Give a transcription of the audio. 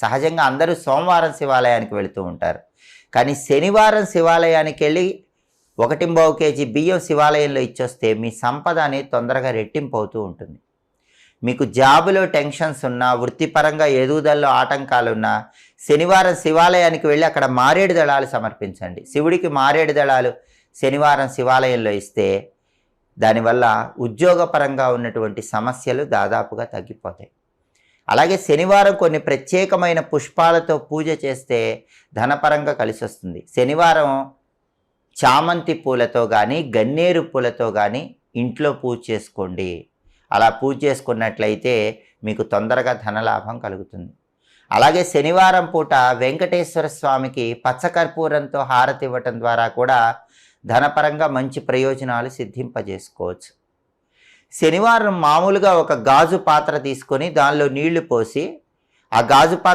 సహజంగా అందరూ సోమవారం శివాలయానికి వెళుతూ ఉంటారు. కానీ శనివారం శివాలయానికి వెళ్ళి 1.25 కేజీ బియ్యం శివాలయంలో ఇచ్చొస్తే మీ సంపద అనేది తొందరగా రెట్టింపు అవుతూ ఉంటుంది. మీకు జాబులో టెన్షన్స్ ఉన్నా, వృత్తిపరంగా ఎదుగుదలలో ఆటంకాలున్నా శనివారం శివాలయానికి వెళ్ళి అక్కడ మారేడు దళాలు సమర్పించండి. శివుడికి మారేడు దళాలు శనివారం శివాలయంలో ఇస్తే దానివల్ల ఉద్యోగపరంగా ఉన్నటువంటి సమస్యలు దాదాపుగా తగ్గిపోతాయి. అలాగే శనివారం కొన్ని ప్రత్యేకమైన పుష్పాలతో పూజ చేస్తే ధనపరంగా కలిసి వస్తుంది. శనివారం చామంతి పూలతో కానీ గన్నేరు పూలతో కానీ ఇంట్లో పూజ చేసుకోండి. అలా పూజ చేసుకున్నట్లయితే మీకు తొందరగా ధనలాభం కలుగుతుంది. అలాగే శనివారం పూట వెంకటేశ్వర స్వామికి పచ్చకర్పూరంతో హారతి ఇవ్వటం ద్వారా కూడా ధనపరంగా మంచి ప్రయోజనాలు సిద్ధింపజేసుకోవచ్చు. శనివారం మామూలుగా ఒక గాజు పాత్ర తీసుకొని దానిలో నీళ్లు పోసి ఆ గాజు పాత్ర